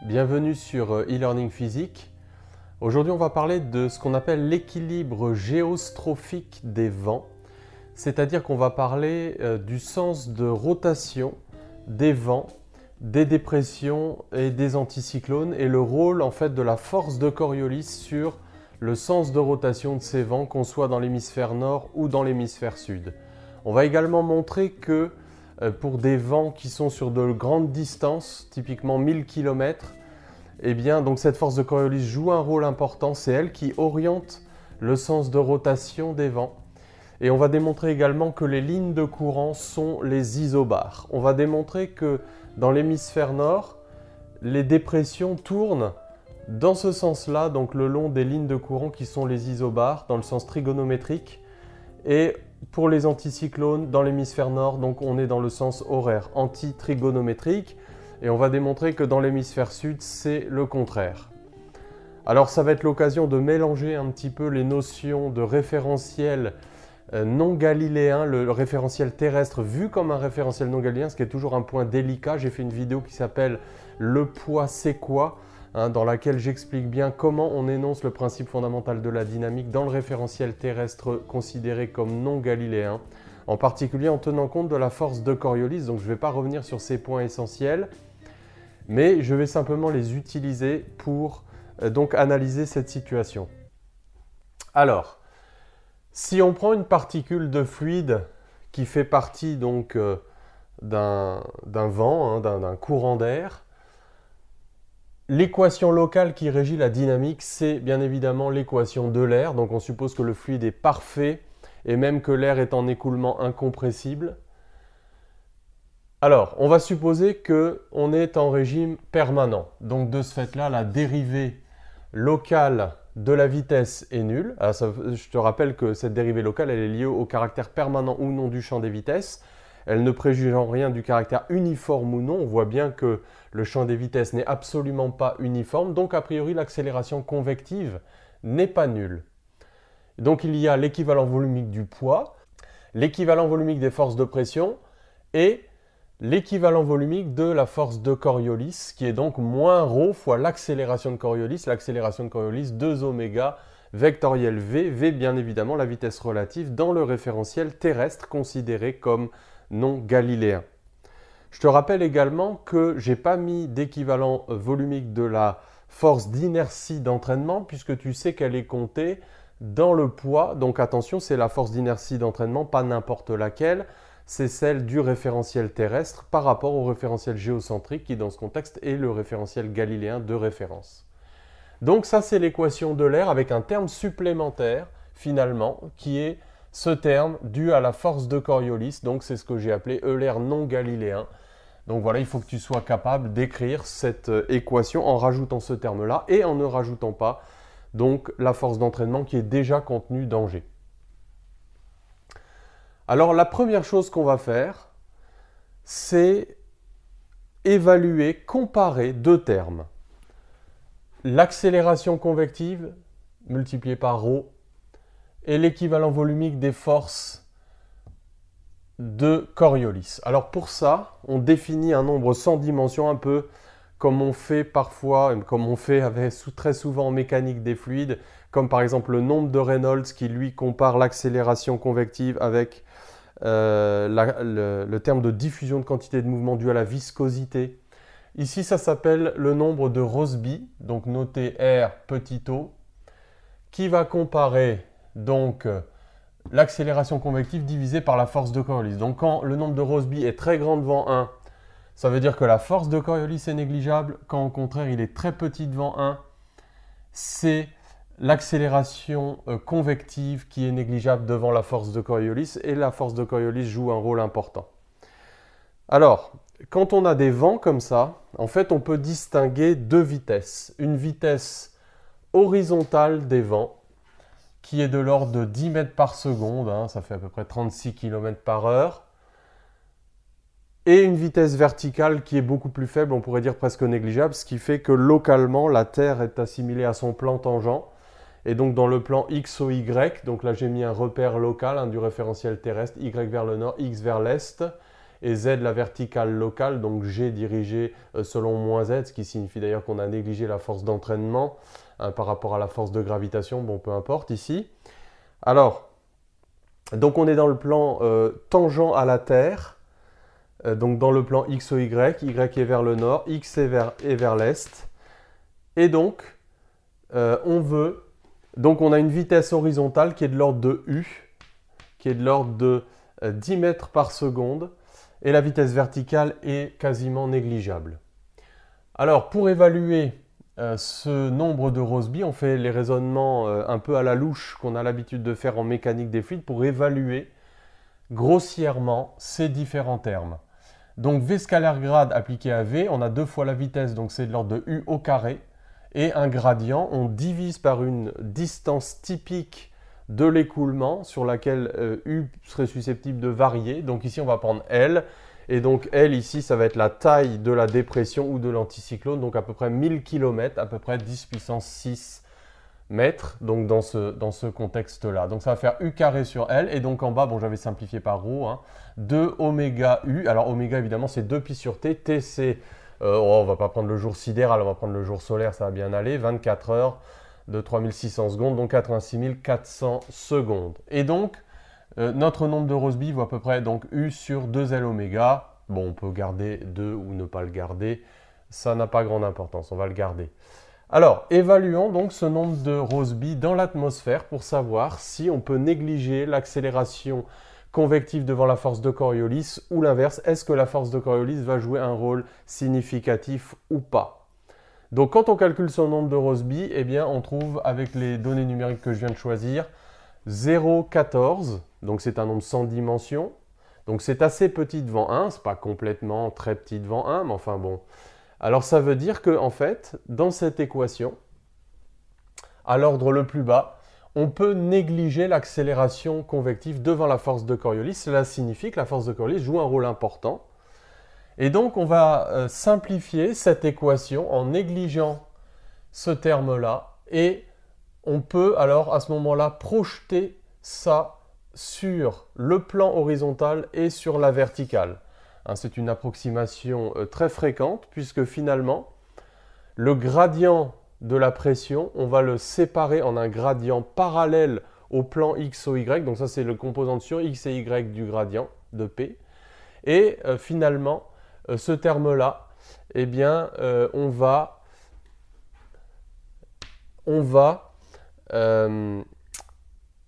Bienvenue sur e-learning physique. Aujourd'hui, on va parler de ce qu'on appelle l'équilibre géostrophique des vents, c'est-à-dire qu'on va parler du sens de rotation des vents, des dépressions et des anticyclones et le rôle en fait de la force de Coriolis sur le sens de rotation de ces vents, qu'on soit dans l'hémisphère nord ou dans l'hémisphère sud. On va également montrer que pour des vents qui sont sur de grandes distances, typiquement 1000 km, eh bien, donc cette force de Coriolis joue un rôle important, c'est elle qui oriente le sens de rotation des vents. Et on va démontrer également que les lignes de courant sont les isobars. On va démontrer que dans l'hémisphère nord, les dépressions tournent dans ce sens-là, donc le long des lignes de courant qui sont les isobars, dans le sens trigonométrique. Et pour les anticyclones, dans l'hémisphère nord, donc on est dans le sens horaire, anti-trigonométrique. Et on va démontrer que dans l'hémisphère sud, c'est le contraire. Alors ça va être l'occasion de mélanger un petit peu les notions de référentiel non galiléen, le référentiel terrestre vu comme un référentiel non galiléen, ce qui est toujours un point délicat. J'ai fait une vidéo qui s'appelle « Le poids c'est quoi ?» dans laquelle j'explique bien comment on énonce le principe fondamental de la dynamique dans le référentiel terrestre considéré comme non galiléen, en particulier en tenant compte de la force de Coriolis. Donc je ne vais pas revenir sur ces points essentiels, mais je vais simplement les utiliser pour donc analyser cette situation. Alors, si on prend une particule de fluide qui fait partie donc d'un vent, d'un courant d'air, l'équation locale qui régit la dynamique, c'est bien évidemment l'équation de l'air. Donc on suppose que le fluide est parfait et même que l'air est en écoulement incompressible. Alors, on va supposer qu'on est en régime permanent. Donc de ce fait-là, la dérivée locale de la vitesse est nulle. Alors, je te rappelle que cette dérivée locale, elle est liée au caractère permanent ou non du champ des vitesses. Elle ne préjuge en rien du caractère uniforme ou non. On voit bien que le champ des vitesses n'est absolument pas uniforme. Donc a priori, l'accélération convective n'est pas nulle. Donc il y a l'équivalent volumique du poids, l'équivalent volumique des forces de pression et l'équivalent volumique de la force de Coriolis, qui est donc moins ρ fois l'accélération de Coriolis. L'accélération de Coriolis, 2 oméga vectoriel v, v bien évidemment la vitesse relative dans le référentiel terrestre considéré comme non galiléen. Je te rappelle également que je n'ai pas mis d'équivalent volumique de la force d'inertie d'entraînement, puisque tu sais qu'elle est comptée dans le poids. Donc attention, c'est la force d'inertie d'entraînement, pas n'importe laquelle. C'est celle du référentiel terrestre par rapport au référentiel géocentrique qui dans ce contexte est le référentiel galiléen de référence. Donc ça c'est l'équation de l'air avec un terme supplémentaire finalement qui est ce terme dû à la force de Coriolis, donc c'est ce que j'ai appelé Euler non galiléen. Donc voilà, il faut que tu sois capable d'écrire cette équation en rajoutant ce terme-là et en ne rajoutant pas donc la force d'entraînement qui est déjà contenue dans G. Alors la première chose qu'on va faire, c'est évaluer, comparer deux termes. L'accélération convective multipliée par ρ et l'équivalent volumique des forces de Coriolis. Alors pour ça, on définit un nombre sans dimension, un peu comme on fait parfois, comme on fait très souvent en mécanique des fluides, comme par exemple le nombre de Reynolds qui lui compare l'accélération convective avec le terme de diffusion de quantité de mouvement dû à la viscosité. Ici, ça s'appelle le nombre de Rossby, donc noté R petit o, qui va comparer donc l'accélération convective divisée par la force de Coriolis. Donc quand le nombre de Rossby est très grand devant 1, ça veut dire que la force de Coriolis est négligeable. Quand au contraire il est très petit devant 1, c'est l'accélération convective qui est négligeable devant la force de Coriolis et la force de Coriolis joue un rôle important. Alors, quand on a des vents comme ça, en fait on peut distinguer deux vitesses. Une vitesse horizontale des vents qui est de l'ordre de 10 mètres par seconde, ça fait à peu près 36 km par heure, et une vitesse verticale qui est beaucoup plus faible, on pourrait dire presque négligeable, ce qui fait que localement la Terre est assimilée à son plan tangent, et donc dans le plan XOY, donc là j'ai mis un repère local du référentiel terrestre, Y vers le nord, X vers l'est, et Z la verticale locale, donc G dirigé selon moins Z, ce qui signifie d'ailleurs qu'on a négligé la force d'entraînement par rapport à la force de gravitation, bon peu importe ici. Alors, donc on est dans le plan tangent à la Terre, donc dans le plan X ou Y, Y est vers le nord, X est vers l'est, et donc on a une vitesse horizontale qui est de l'ordre de U, qui est de l'ordre de 10 mètres par seconde, et la vitesse verticale est quasiment négligeable. Alors, pour évaluer ce nombre de Rossby, on fait les raisonnements un peu à la louche qu'on a l'habitude de faire en mécanique des fluides pour évaluer grossièrement ces différents termes. Donc, V scalaire grade appliqué à V, on a 2 fois la vitesse, donc c'est de l'ordre de U au carré, et un gradient, on divise par une distance typique de l'écoulement sur laquelle U serait susceptible de varier. Donc ici, on va prendre L. Et donc L ici, ça va être la taille de la dépression ou de l'anticyclone. Donc à peu près 1000 km, à peu près 10 puissance 6 mètres. Donc dans ce contexte-là. Donc ça va faire U carré sur L. Et donc en bas, bon j'avais simplifié par ρ, 2 oméga U. Alors oméga évidemment, c'est 2 pi sur T. T c'est, on va pas prendre le jour sidéral, on va prendre le jour solaire, ça va bien aller. 24 heures de 3600 secondes, donc 86 400 secondes. Et donc, notre nombre de Rossby vaut à peu près donc U sur 2L oméga. Bon, on peut garder 2 ou ne pas le garder. Ça n'a pas grande importance, on va le garder. Alors, évaluons donc ce nombre de Rossby dans l'atmosphère pour savoir si on peut négliger l'accélération convective devant la force de Coriolis ou l'inverse. Est-ce que la force de Coriolis va jouer un rôle significatif ou pas? Donc quand on calcule son nombre de Rossby, eh bien on trouve avec les données numériques que je viens de choisir 0,14, donc c'est un nombre sans dimension. Donc c'est assez petit devant 1, c'est pas complètement très petit devant 1, mais enfin bon. Alors ça veut dire que en fait, dans cette équation, à l'ordre le plus bas, on peut négliger l'accélération convective devant la force de Coriolis. Cela signifie que la force de Coriolis joue un rôle important. Et donc, on va simplifier cette équation en négligeant ce terme-là. Et on peut alors, à ce moment-là, projeter ça sur le plan horizontal et sur la verticale. C'est une approximation très fréquente, puisque finalement, le gradient de la pression, on va le séparer en un gradient parallèle au plan X ou Y. Donc ça, c'est le composant sur X et Y du gradient de P. Et finalement, ce terme-là, eh bien, on va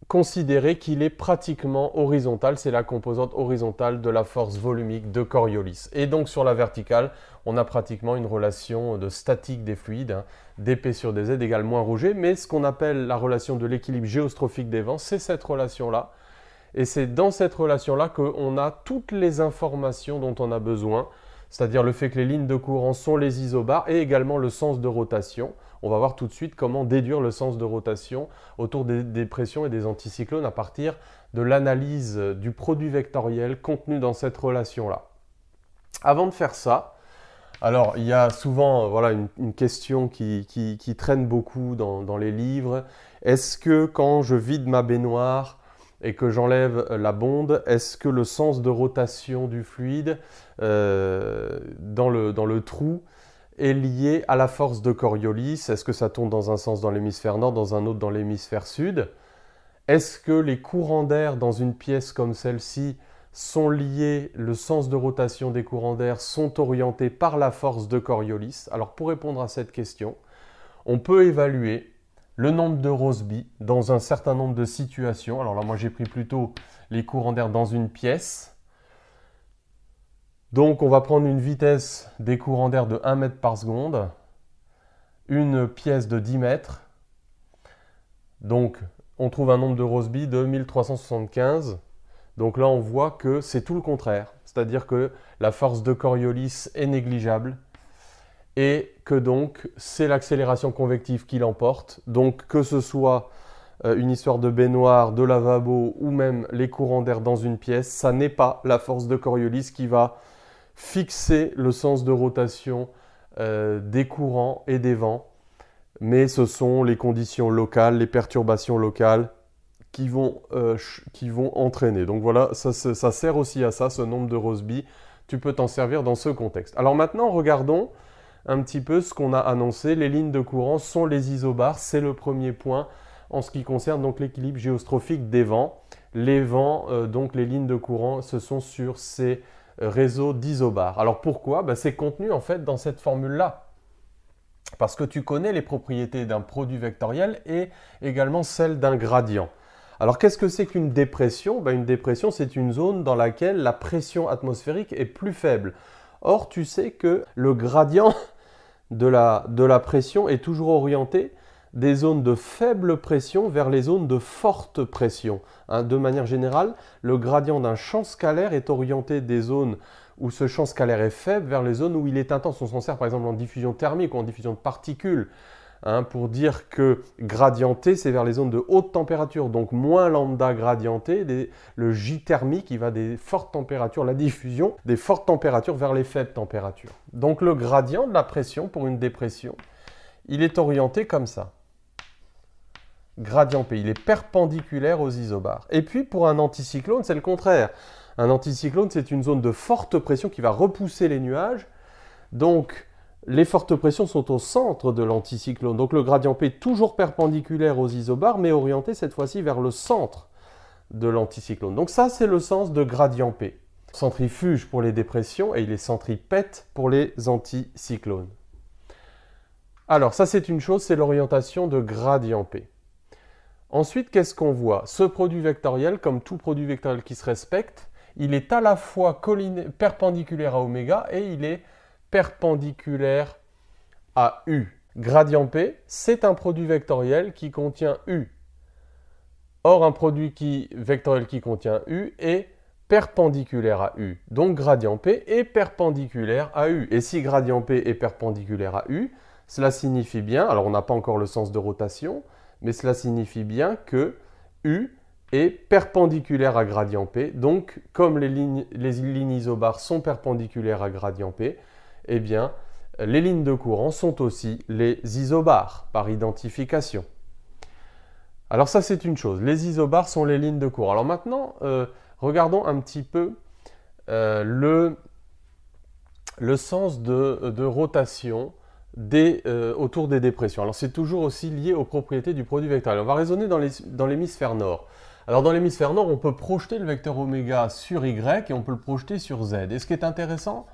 considérer qu'il est pratiquement horizontal. C'est la composante horizontale de la force volumique de Coriolis. Et donc, sur la verticale, on a pratiquement une relation de statique des fluides, dP sur dz égale moins ρg. Mais ce qu'on appelle la relation de l'équilibre géostrophique des vents, c'est cette relation-là. Et c'est dans cette relation-là qu'on a toutes les informations dont on a besoin, c'est-à-dire le fait que les lignes de courant sont les isobars et également le sens de rotation. On va voir tout de suite comment déduire le sens de rotation autour des pressions et des anticyclones à partir de l'analyse du produit vectoriel contenu dans cette relation-là. Avant de faire ça, alors il y a souvent voilà, une question qui traîne beaucoup dans les livres. Est-ce que quand je vide ma baignoire et que j'enlève la bonde, est-ce que le sens de rotation du fluide dans le trou est lié à la force de Coriolis? Est-ce que ça tourne dans un sens dans l'hémisphère nord, dans un autre dans l'hémisphère sud? Est-ce que les courants d'air dans une pièce comme celle-ci sont liés, le sens de rotation des courants d'air sont orientés par la force de Coriolis? Alors pour répondre à cette question, on peut évaluer le nombre de Rossby dans un certain nombre de situations. Alors là, moi j'ai pris plutôt les courants d'air dans une pièce. Donc on va prendre une vitesse des courants d'air de 1 mètre par seconde, une pièce de 10 mètres. Donc on trouve un nombre de Rossby de 1375. Donc là on voit que c'est tout le contraire. C'est-à-dire que la force de Coriolis est négligeable et que donc c'est l'accélération convective qui l'emporte. Donc que ce soit une histoire de baignoire, de lavabo ou même les courants d'air dans une pièce, ça n'est pas la force de Coriolis qui va fixer le sens de rotation des courants et des vents, mais ce sont les conditions locales, les perturbations locales qui vont entraîner. Donc voilà, ça sert aussi à ça, ce nombre de Rossby. Tu peux t'en servir dans ce contexte. Alors maintenant, regardons un petit peu ce qu'on a annoncé. Les lignes de courant sont les isobars. C'est le premier point en ce qui concerne donc l'équilibre géostrophique des vents. Les vents, donc les lignes de courant, ce sont sur ces réseaux d'isobars. Alors pourquoi? C'est contenu en fait dans cette formule-là. Parce que tu connais les propriétés d'un produit vectoriel et également celles d'un gradient. Alors qu'est-ce que c'est qu'une dépression? Une dépression, c'est une zone dans laquelle la pression atmosphérique est plus faible. Or, tu sais que le gradient de la pression est toujours orienté des zones de faible pression vers les zones de forte pression. De manière générale, le gradient d'un champ scalaire est orienté des zones où ce champ scalaire est faible vers les zones où il est intense. On s'en sert par exemple en diffusion thermique ou en diffusion de particules. Pour dire que gradient T, c'est vers les zones de haute température, donc moins lambda gradient T, le J thermique, il va des fortes températures, la diffusion des fortes températures vers les faibles températures. Donc le gradient de la pression pour une dépression, il est orienté comme ça. Gradient P, il est perpendiculaire aux isobars. Et puis pour un anticyclone, c'est le contraire. Un anticyclone, c'est une zone de forte pression qui va repousser les nuages. Donc, les fortes pressions sont au centre de l'anticyclone. Donc le gradient P est toujours perpendiculaire aux isobars, mais orienté cette fois-ci vers le centre de l'anticyclone. Donc ça, c'est le sens de gradient P. Centrifuge pour les dépressions et il est centripète pour les anticyclones. Alors ça, c'est une chose, c'est l'orientation de gradient P. Ensuite, qu'est-ce qu'on voit? Ce produit vectoriel, comme tout produit vectoriel qui se respecte, il est à la fois perpendiculaire à oméga et il est perpendiculaire à U. Gradient P, c'est un produit vectoriel qui contient U. Or, un produit vectoriel qui contient U est perpendiculaire à U. Donc, gradient P est perpendiculaire à U. Et si gradient P est perpendiculaire à U, cela signifie bien, alors on n'a pas encore le sens de rotation, mais cela signifie bien que U est perpendiculaire à gradient P. Donc, comme les lignes isobars sont perpendiculaires à gradient P, eh bien, les lignes de courant sont aussi les isobars, par identification. Alors ça, c'est une chose. Les isobars sont les lignes de courant. Alors maintenant, regardons un petit peu le sens de rotation autour des dépressions. Alors c'est toujours aussi lié aux propriétés du produit vectoriel. On va raisonner dans l'hémisphère nord. Alors dans l'hémisphère nord, on peut projeter le vecteur oméga sur Y et on peut le projeter sur Z. Et ce qui est intéressant,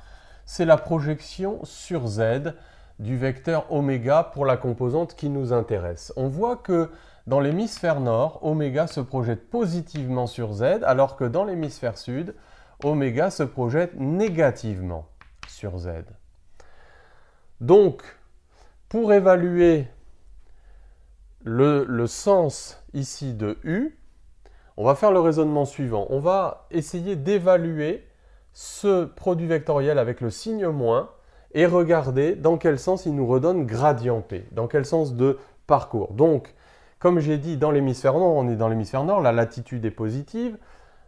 c'est la projection sur Z du vecteur oméga pour la composante qui nous intéresse. On voit que dans l'hémisphère nord, oméga se projette positivement sur Z, alors que dans l'hémisphère sud, oméga se projette négativement sur Z. Donc, pour évaluer le sens ici de U, on va faire le raisonnement suivant. On va essayer d'évaluer ce produit vectoriel avec le signe moins et regarder dans quel sens il nous redonne gradient P, dans quel sens de parcours. Donc, comme j'ai dit, dans l'hémisphère nord, on est dans l'hémisphère nord, la latitude est positive,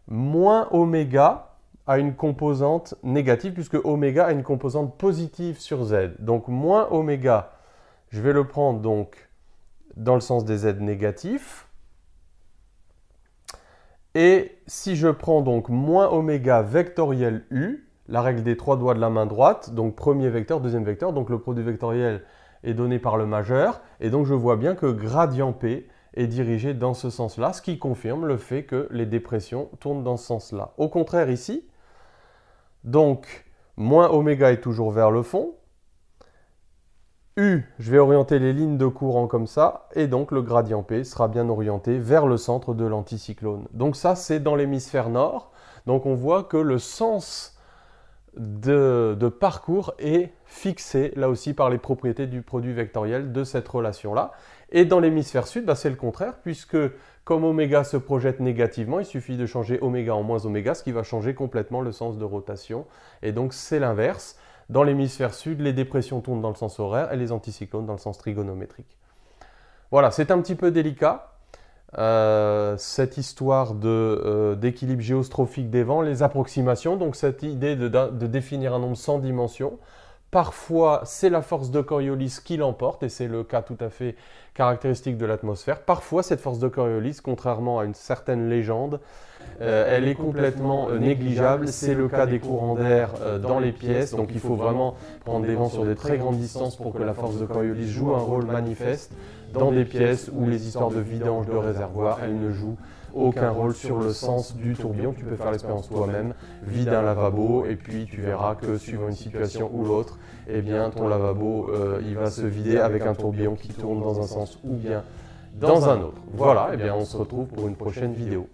moins oméga a une composante négative, puisque oméga a une composante positive sur Z. Donc, moins oméga, je vais le prendre donc dans le sens des Z négatifs. Et si je prends donc moins oméga vectoriel U, la règle des trois doigts de la main droite, donc premier vecteur, deuxième vecteur, donc le produit vectoriel est donné par le majeur, et donc je vois bien que gradient P est dirigé dans ce sens-là, ce qui confirme le fait que les dépressions tournent dans ce sens-là. Au contraire ici, donc moins oméga est toujours vers le fond, U, je vais orienter les lignes de courant comme ça, et donc le gradient P sera bien orienté vers le centre de l'anticyclone. Donc ça, c'est dans l'hémisphère nord. Donc on voit que le sens de parcours est fixé, là aussi, par les propriétés du produit vectoriel de cette relation-là. Et dans l'hémisphère sud, c'est le contraire, puisque comme oméga se projette négativement, il suffit de changer oméga en moins oméga, ce qui va changer complètement le sens de rotation. Et donc c'est l'inverse. Dans l'hémisphère sud, les dépressions tournent dans le sens horaire et les anticyclones dans le sens trigonométrique. Voilà, c'est un petit peu délicat, cette histoire d'équilibre géostrophique des vents, les approximations, donc cette idée de définir un nombre sans dimension Parfois, c'est la force de Coriolis qui l'emporte, et c'est le cas tout à fait caractéristique de l'atmosphère. Parfois, cette force de Coriolis, contrairement à une certaine légende, elle est complètement négligeable. C'est le cas des courants d'air dans les pièces, donc il faut vraiment prendre des vents sur de très grandes distances pour que la force de Coriolis joue un rôle manifeste. Dans des pièces où les histoires de vidange de réservoir, elles ne jouent aucun rôle sur le sens du tourbillon. Tu peux faire l'expérience toi-même, vide un lavabo et puis tu verras que suivant une situation ou l'autre, eh bien ton lavabo il va se vider avec un tourbillon qui tourne dans un sens ou bien dans un autre. Voilà, eh bien on se retrouve pour une prochaine vidéo.